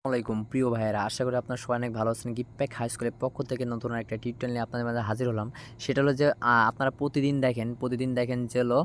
আসসালামাইকুম প্রিয় ভাইয়েরা, আশা করি আপনার সবাই অনেক ভালো আছেন। গিফপ্যাক হাই স্কুলের পক্ষ থেকে নতুন একটা টিউটোরিয়াল নিয়ে আপনাদের মাঝে হাজির হলাম। সেটা হলো যে আপনারা প্রতিদিন দেখেন যে হলো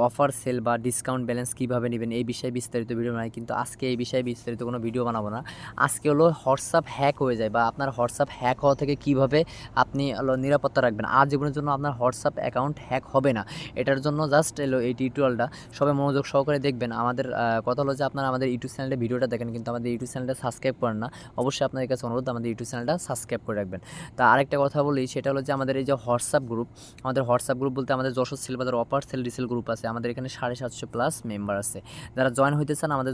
অফার সেল বা ডিসকাউন্ট ব্যালেন্স কীভাবে নেবেন এই বিষয়ে বিস্তারিত ভিডিও বানাই, কিন্তু আজকে এই বিষয়ে বিস্তারিত কোনো ভিডিও বানাবো না। আজকে হলো হোয়াটসঅ্যাপ হ্যাক হয়ে যায় বা আপনার হোয়াটসঅ্যাপ হ্যাক হওয়া থেকে কীভাবে আপনি হলো নিরাপত্তা রাখবেন। আজীবনের জন্য আপনার হোয়াটসঅ্যাপ অ্যাকাউন্ট হ্যাক হবে না, এটার জন্য জাস্ট এলো এই টিউটোরিয়ালটা। সবাই মনোযোগ সহকারে দেখবেন। আমাদের কথা হলো যে আপনারা আমাদের ইউটিউব চ্যানেলে ভিডিওটা দেখেন, কিন্তু আমাদের ইউটিউব চ্যানেলটা সাবস্ক্রাইব করেন না। অবশ্যই আপনাদের কাছে অনুরোধ, আমাদের ইউটিউব চ্যানেলটা সাবস্ক্রাইব করে রাখবেন। তা আরেকটা কথা বলি, সেটা হলো যে আমাদের এই যে হোয়াটসঅ্যাপ গ্রুপ, আমাদের হোয়াটসঅ্যাপ গ্রুপ বলতে আমাদের যশোর সেলবাজার অপার সেল রিসেল গ্রুপ আছে। আমাদের এখানে 750+ মেম্বার আছে। যারা জয়েন হইতে চান আমাদের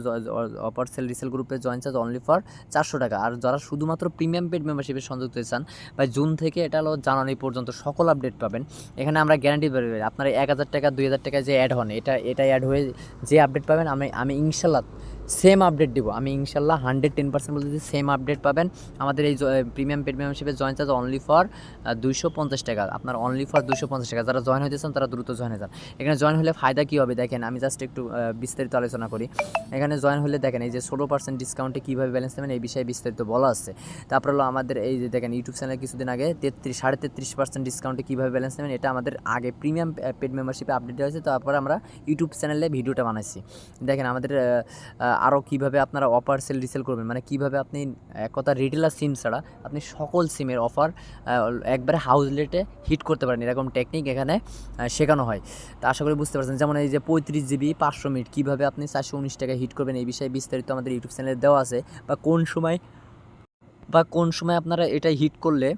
অপার সেল রিসেল গ্রুপে জয়েন চার্জ অনলি ফর 400 টাকা। আর যারা শুধুমাত্র প্রিমিয়াম পেড মেম্বারশিপে সংযুক্ত হতে চান, বা জুন থেকে এটা হলো জানুয়ারি পর্যন্ত সকল আপডেট পাবেন। এখানে আমরা গ্যারান্টি পাই আপনারা 1000 টাকা 2000 টাকা যে অ্যাড হন, এটা অ্যাড হয়ে যে আপডেট পাবেন আমি ইনশাল্লাহ সেম আপডেট দিব। আমি ইনশাল্লাহ 110% বলতেছি সেম আপডেট পাবেন। আমাদের এই প্রিমিয়াম পেড মেম্বারশিপে জয়েন চার্জ অনলি ফর 250 টাকা। আপনার অনলি ফর 250 টাকা। যারা জয়েন হইতে চান তারা দ্রুত জয়েন হয়ে যান। এখানে জয়েন হলে ফায়দা কী হবে দেখেন, আমি জাস্ট একটু বিস্তারিত আলোচনা করি। এখানে জয়েন হলে দেখেন এই যে 16% ডিসকাউন্টে কীভাবে ব্যালেন্স নেবেন এই বিষয়ে বিস্তারিত বলা আছে। তারপর হলো আমাদের এই যে দেখেন ইউটিউব চ্যানেলে কিছুদিন আগে 33% ডিসকাউন্টে কীভাবে ব্যালেন্স নেবেন, এটা আমাদের আগে প্রিমিয়াম পেড মেম্বারশিপে আপডেট হয়েছে। তারপরে আমরা ইউটিউব চ্যানেলে ভিডিওটা বানাইছি। দেখেন আমাদের আরও কীভাবে আপনারা অফার সেল রিসেল করবেন, মানে কীভাবে আপনি এক কথা রিটেলার সিম ছাড়া আপনি সকল সিমের অফার একবারে হাউস রেটে হিট করতে পারেন, এরকম টেকনিক এখানে শেখানো হয়। তা আশা করি বুঝতে পারছেন। যেমন এই যে 35 জিবি 500 মিনিট কীভাবে আপনি 419 টাকায় হিট করবেন এই বিষয়ে বিস্তারিত আমাদের ইউটিউব চ্যানেলে দেওয়া আছে। কোন সময় আপনারা এটা হিট করলে,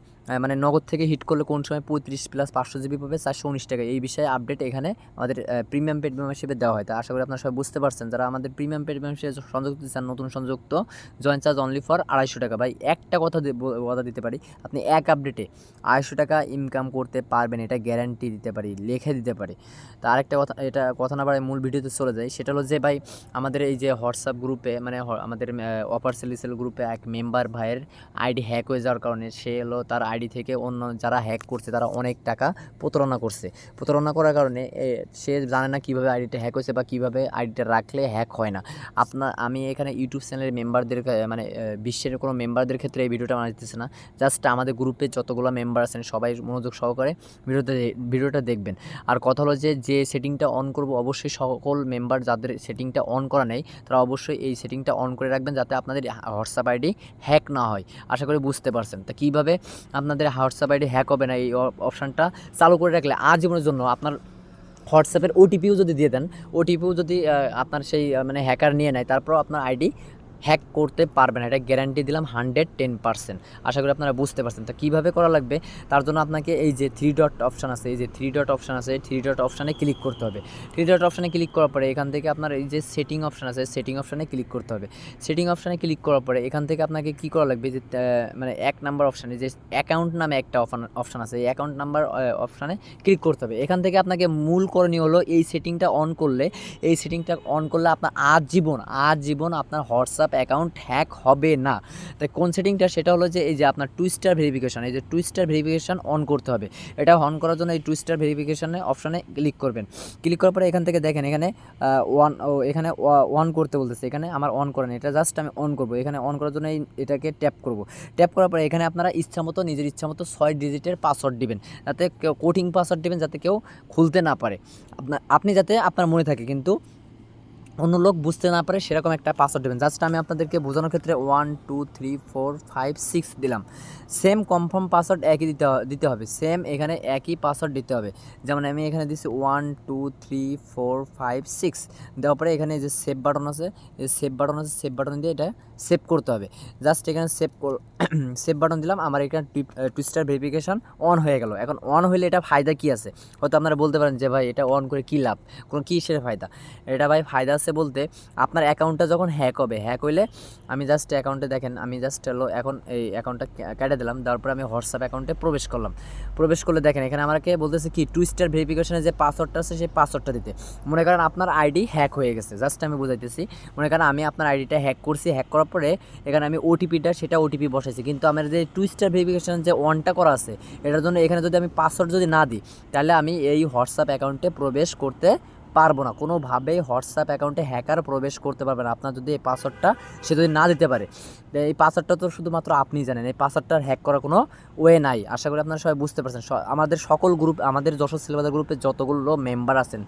মানে নগদ থেকে হিট করলে কোন সময় 35+ 500 জিবি পাবে 419 টাকা, এই বিষয়ে আপডেট এখানে আমাদের প্রিমিয়াম পেড মেম্বারশিপে দেওয়া হয়। তা আশা করি আপনারা সবাই বুঝতে পারছেন। যারা আমাদের প্রিমিয়াম পেড মেম্বারশিপে সংযুক্ত চান, নতুন সংযুক্ত, জয়েন চার্জ অনলি ফর 250 টাকা। ভাই একটা কথা দিতে পারি, আপনি এক আপডেটে 250 টাকা ইনকাম করতে পারবেন, এটা গ্যারান্টি দিতে পারি, লিখে দিতে পারি। তা আরেকটা কথা না বাড়ায় মূল ভিডিওতে চলে যায়। সেটা হলো যে ভাই আমাদের এই যে হোয়াটসঅ্যাপ গ্রুপে, মানে আমাদের অফার সেল গ্রুপে এক মেম্বার ভাইয়ের আইডি হ্যাক হয়ে যাওয়ার কারণে সে হলো তার আইডি থেকে অন্য যারা হ্যাক করছে তারা অনেক টাকা প্রতারণা করার কারণে সে জানে না কীভাবে আইডিটা হ্যাক হয়েছে বা কীভাবে আইডিটা রাখলে হ্যাক হয় না। আমি এখানে ইউটিউব চ্যানেলের মেম্বারদের, মানে বিশ্বের কোনো মেম্বারদের ক্ষেত্রে এই ভিডিওটা বানাইতেছে না। জাস্ট আমাদের গ্রুপে যতগুলো মেম্বার আছেন সবাই মনোযোগ সহকারে ভিডিওটা দেখবেন। আর কথা হলো যে সেটিংটা অন করব, অবশ্যই সকল মেম্বার যাদের সেটিংটা অন করা নেই তারা অবশ্যই এই সেটিংটা অন করে রাখবেন, যাতে আপনাদের হোয়াটসঅ্যাপ আইডি হ্যাক না হয়। আশা করি বুঝতে পারছেন। তা কীভাবে আপনাদের হোয়াটসঅ্যাপ আইডি হ্যাক হবে না, এই অপশানটা চালু করে রাখলে আজীবনের জন্য আপনার হোয়াটসঅ্যাপের ওটিপিও যদি দিয়ে দেন, ওটিপিও যদি আপনার সেই মানে হ্যাকার নিয়ে নেয়, তারপর আপনার আইডি হ্যাক করতে পারবেন না, এটা গ্যারান্টি দিলাম 110%। আশা করি আপনারা বুঝতে পারছেন। তা কীভাবে করা লাগবে, তার জন্য আপনাকে এই যে থ্রি ডট অপশান আছে, থ্রি ডট অপশানে ক্লিক করতে হবে। থ্রি ডট অপশানে ক্লিক করার পরে এখান থেকে আপনার এই যে সেটিং অপশান আছে, সেটিং অপশানে ক্লিক করতে হবে। সেটিং অপশানে ক্লিক করার পরে এখান থেকে আপনাকে কী করা লাগবে, যে মানে 1 নাম্বার অপশানে যে অ্যাকাউন্ট নামে একটা অপশান আছে, এই অ্যাকাউন্ট নাম্বার অপশানে ক্লিক করতে হবে। এখান থেকে আপনাকে মূল করণীয় হলো এই সেটিংটা অন করলে আপনার আজীবন আপনার হোয়াটসঅ্যাপ অ্যাকাউন্ট হ্যাক হবে না। তাই কোন সেটিংটা, সেটা হলো যে এই যে আপনার টু স্টার ভেরিফিকেশন অন করতে হবে। এটা অন করার জন্য এই টু স্টার ভেরিফিকেশনে অপশানে ক্লিক করবেন। ক্লিক করার পরে এখান থেকে দেখেন এখানে অন করতে বলতেছে, এখানে আমার অন করেন, এটা জাস্ট আমি অন করব। এখানে অন করার জন্য এটাকে ট্যাপ করব। ট্যাপ করার পরে এখানে আপনারা নিজের ইচ্ছামতো 6 ডিজিটের পাসওয়ার্ড দিবেন, যাতে কেউ কোডিং পাসওয়ার্ড দিবেন, যাতে কেউ খুলতে না পারে। আপনি যাতে আপনার মনে থাকে কিন্তু অন্য লোক বুঝতে না পারে সেরকম একটা পাসওয়ার্ড দেবেন। জাস্ট আমি আপনাদেরকে বোঝানোর ক্ষেত্রে 1 2 3 4 5 6 দিলাম। সেম কনফার্ম পাসওয়ার্ড একই দিতে হবে, সেম এখানে একই পাসওয়ার্ড দিতে হবে। যেমন আমি এখানে দিচ্ছি 1 2 3 4 5 6 দেওয়ার পরে এখানে যে সেভ বাটন আছে, সেভ বাটন দিয়ে এটা সেভ করতে হবে। জাস্ট এখানে সেভ বাটন দিলাম, আমার এখানে টু স্টার ভেরিফিকেশন অন হয়ে গেল। এখন অন হইলে এটা ফায়দা কী আছে, হয়তো আপনারা বলতে পারেন যে ভাই এটা অন করে কী লাভ, কোনো কিসের ফায়দা। এটা ভাই ফায়দা আছে বলতে, আপনার অ্যাকাউন্টটা যখন হ্যাক হইলে আমি জাস্ট অ্যাকাউন্টে দেখেন, আমি জাস্ট হলো এখন এই অ্যাকাউন্টটা কেটে দিলাম, দেওয়ার পরে আমি হোয়াটসঅ্যাপ অ্যাকাউন্টে প্রবেশ করলে দেখেন এখানে আমাকে বলতেছে কি টু স্টার ভেরিফিকেশনের যে পাসওয়ার্ডটা আছে সেই পাসওয়ার্ডটা দিতে। মনে করেন আপনার আইডি হ্যাক হয়ে গেছে, জাস্ট আমি বুঝাইতেছি। মনে করেন আমি আপনার আইডিটা হ্যাক করছি, হ্যাক করার পরে এখানে আমি ওটিপি বসাইছি, কিন্তু আমার যে টু স্টার ভেরিফিকেশন যে অনটা করা আছে এটার জন্য এখানে যদি আমি পাসওয়ার্ড যদি না দিই, তাহলে আমি এই হোয়াটসঅ্যাপ অ্যাকাউন্টে প্রবেশ করতে পারবো না, কোনোভাবেই হোয়াটসঅ্যাপ অ্যাকাউন্টে হ্যাকার প্রবেশ করতে পারবে না আপনার যদি এই পাসওয়ার্ডটা সে যদি না দিতে পারে। এই পাসওয়ার্ডটা তো শুধুমাত্র আপনিই জানেন, এই পাসওয়ার্ডটার হ্যাক করার কোনো ওয়ে নাই। আশা করি আপনারা সবাই বুঝতে পারছেন। আমাদের সকল গ্রুপ, আমাদের যশোর সেলবাজার গ্রুপে যতগুলো মেম্বার আছেন,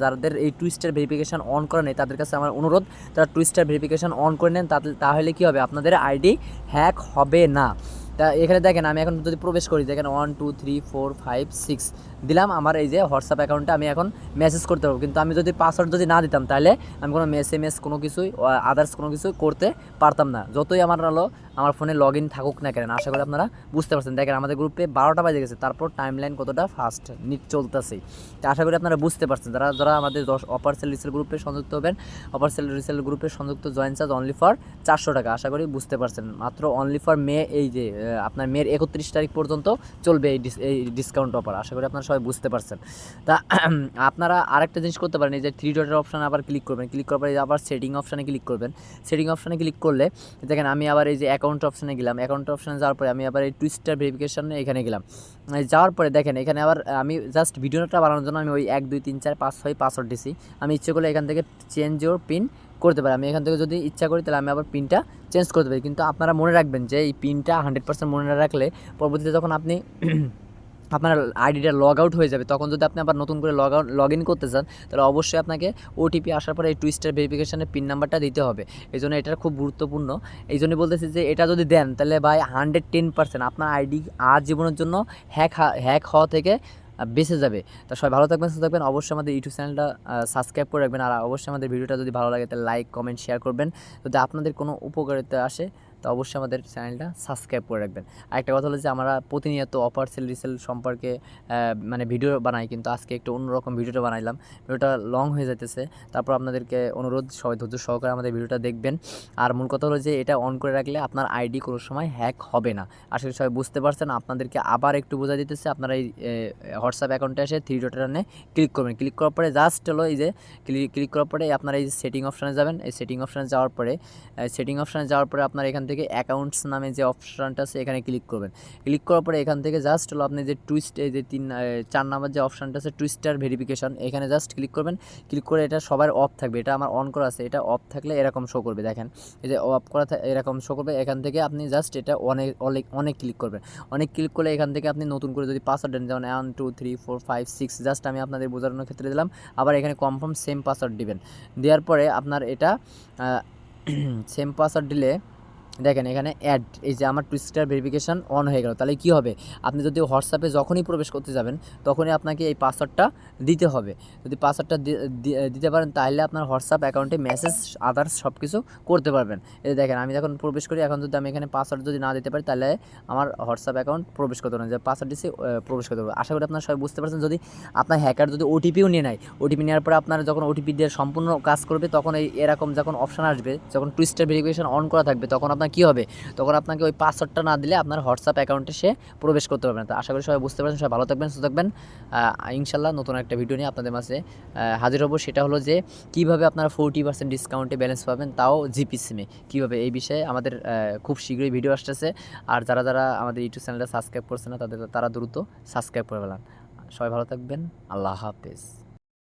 যাদের এই টু স্টার ভেরিফিকেশান অন করা নেই, তাদের কাছে আমার অনুরোধ, তারা টু স্টার ভেরিফিকেশান অন করে নেন, তাহলে কী হবে, আপনাদের আইডি হ্যাক হবে না। তা এখানে দেখেন আমি এখন যদি প্রবেশ করি, দেখেন 1 2 3 4 5 6 দিলাম, আমার এই যে হোয়াটসঅ্যাপ অ্যাকাউন্টে আমি এখন মেসেজ করতে পারবো। কিন্তু আমি যদি পাসওয়ার্ড যদি না দিতাম তাহলে আমি কোনো SMS কোনো কিছুই আদার্স কোনো কিছু করতে পারতাম না, যতই আমার ফোনে লগ ইন থাকুক না কেন। আশা করি আপনারা বুঝতে পারছেন। দেখেন আমাদের গ্রুপে 12টা বাজে গেছে, তারপর টাইমলাইন কতটা ফাস্ট নিট চলতেছেই। তো আশা করি আপনারা বুঝতে পারছেন। যারা আমাদের অপার সেল রিসেল গ্রুপে সংযুক্ত হবেন, অপার সেল রিসেল গ্রুপে সংযুক্ত জয়েন চার্জ অনলি ফর 400 টাকা। আশা করি বুঝতে পারছেন। মাত্র অনলি ফর মে, এই যে আপনার মের 31 তারিখ পর্যন্ত চলবে এই ডিসকাউন্ট অফার। আশা করি আপনারা সবাই বুঝতে পারছেন। তা আপনারা আরেকটা জিনিস করতে পারেন, এই যে 3 ডটের অপশানে আবার ক্লিক করবেন, ক্লিক করার পরে আবার সেটিং অপশানে ক্লিক করবেন। সেটিং অপশানে ক্লিক করলে দেখেন আমি আবার এই যে অ্যাকাউন্ট অপশানে গেলাম, অ্যাকাউন্ট অপশানে যাওয়ার পরে আমি আবার এই টু স্টার ভেরিফিকেশানে এখানে গেলাম। যাওয়ার পরে দেখেন এখানে আবার আমি জাস্ট ভিডিওটা বানানোর জন্য আমি ওই 1 2 3 4 5 6 পাসওয়ার্ড দিছি। আমি ইচ্ছে করলে এখান থেকে চেঞ্জ ইউর পিন করতে পারি। আমি এখান থেকে যদি ইচ্ছা করি তাহলে আমি আবার পিনটা চেঞ্জ করতে পারি। কিন্তু আপনারা মনে রাখবেন যে এই পিনটা 100% মনে না রাখলে পরবর্তীতে যখন আপনি আপনার আইডিটা লগ আউট হয়ে যাবে, তখন যদি আপনি আবার নতুন করে লগ ইন করতে চান তাহলে অবশ্যই আপনাকে ওটিপি আসার পরে এই টু স্টার ভেরিফিকেশানের পিন নাম্বারটা দিতে হবে। এই জন্য এটা খুব গুরুত্বপূর্ণ। এই জন্যই বলতেছি যে এটা যদি দেন তাহলে ভাই 110% আপনার আইডি জীবনের জন্য হ্যাক হওয়া থেকে বেঁচে যাবে। তো সবাই ভালো থাকবেন, সুস্থ থাকবেন। অবশ্যই আমাদের ইউটিউব চ্যানেলটা সাবস্ক্রাইব করে রাখবেন, আর অবশ্যই আমাদের ভিডিওটা যদি ভালো লাগে তাহলে লাইক কমেন্ট শেয়ার করবেন। যদি আপনাদের কোনো উপকারিতা আসে তো অবশ্যই আমাদের চ্যানেলটা সাবস্ক্রাইব করে রাখবেন। আরেকটা কথা হলো যে আমরা প্রতিনিয়ত অফার সেল রিসেল সম্পর্কে মানে ভিডিও বানাই, কিন্তু আজকে একটু অন্যরকম ভিডিওটা বানাইলাম। ভিডিওটা লং হয়ে যাইতেছে, তারপর আপনাদেরকে অনুরোধ সবাই ধৈর্য সহকারে আমাদের ভিডিওটা দেখবেন। আর মূল কথা হলো যে এটা অন করে রাখলে আপনার আইডি কোনো সময় হ্যাক হবে না। আসলে সবাই বুঝতে পারছেন। আপনাদেরকে আবার একটু বোঝা দিতেছে, আপনারা এই হোয়াটসঅ্যাপ অ্যাকাউন্টে এসে 3 ডটে ক্লিক করবেন। ক্লিক করার পরে জাস্ট হলো এই যে ক্লিক করার পরে আপনারা এই সেটিং অপশানে যাবেন। এই সেটিং অপশানে যাওয়ার পরে আপনার এখান থেকে অ্যাকাউন্টস নামে যে অপশানটা আছে এখানে ক্লিক করবেন। ক্লিক করার পরে এখান থেকে জাস্ট হলো আপনি যে এই যে 4 নাম্বার যে অপশানটা আছে টু স্টার ভেরিফিকেশন, এখানে জাস্ট ক্লিক করবেন। ক্লিক করে এটা সবার অফ থাকবে, এটা আমার অন করা আছে। এটা অফ থাকলে এরকম শো করবে, দেখেন এই যে অফ করা এরকম শো করবে। এখান থেকে আপনি জাস্ট এটা অনেক ক্লিক করবেন। অনেক ক্লিক করলে এখান থেকে আপনি নতুন করে যদি পাসওয়ার্ড দেন, যেমন 1 2 3 4 5 6 জাস্ট আমি আপনাদের বোঝানোর ক্ষেত্রে দিলাম। আবার এখানে কনফার্ম সেম পাসওয়ার্ড দিবেন। দেওয়ার পরে আপনার এটা সেম পাসওয়ার্ড দিলে দেখেন এখানে অ্যাড, এই যে আমার টু স্টার ভেরিফিকেশান অন হয়ে গেল। তাহলে কী হবে, আপনি যদি হোয়াটসঅ্যাপে যখনই প্রবেশ করতে যাবেন তখনই আপনাকে এই পাসওয়ার্ডটা দিতে হবে। যদি পাসওয়ার্ডটা দিতে পারেন তাহলে আপনার হোয়াটসঅ্যাপ অ্যাকাউন্টে মেসেজ আদার্স সব কিছু করতে পারবেন। এই দেখেন আমি যখন প্রবেশ করি, এখন যদি আমি এখানে পাসওয়ার্ড যদি না দিতে পারি তাহলে আমার হোয়াটসঅ্যাপ অ্যাকাউন্ট প্রবেশ করতে পারবেন, যে পাসওয়ার্ড দিচ্ছি প্রবেশ করতে পারবো। আশা করি আপনারা সবাই বুঝতে পারছেন। যদি আপনার হ্যাকার যদি ওটিপিও নিয়ে নেয়, ওটিপি নেওয়ার পরে আপনার যখন ওটিপি দিয়ে সম্পূর্ণ কাজ করবে, তখন এরকম যখন অপশান আসবে, যখন টু স্টার ভেরিফিকেশান অন করা থাকবে, তখন আপনার কী হবে, তখন আপনাকে ওই পাসওয়ার্ডটা না দিলে আপনার হোয়াটসঅ্যাপ অ্যাকাউন্টে সে প্রবেশ করতে পারবে না। তো আশা করি সবাই বুঝতে পারছেন। সবাই ভালো থাকবেন, সুস্থ থাকবেন। ইনশাল্লাহ নতুন একটা ভিডিও নিয়ে আপনাদের মাঝে হাজির হব। সেটা হলো যে কীভাবে আপনারা 40% ডিসকাউন্টে ব্যালেন্স পাবেন, তাও জিপি সিমে কীভাবে, এই বিষয়ে আমাদের খুব শীঘ্রই ভিডিও আসতেছে। আর যারা আমাদের ইউটিউব চ্যানেলটা সাবস্ক্রাইব করছে না তারা দ্রুত সাবস্ক্রাইব করে ফেলান। সবাই ভালো থাকবেন। আল্লাহ হাফেজ।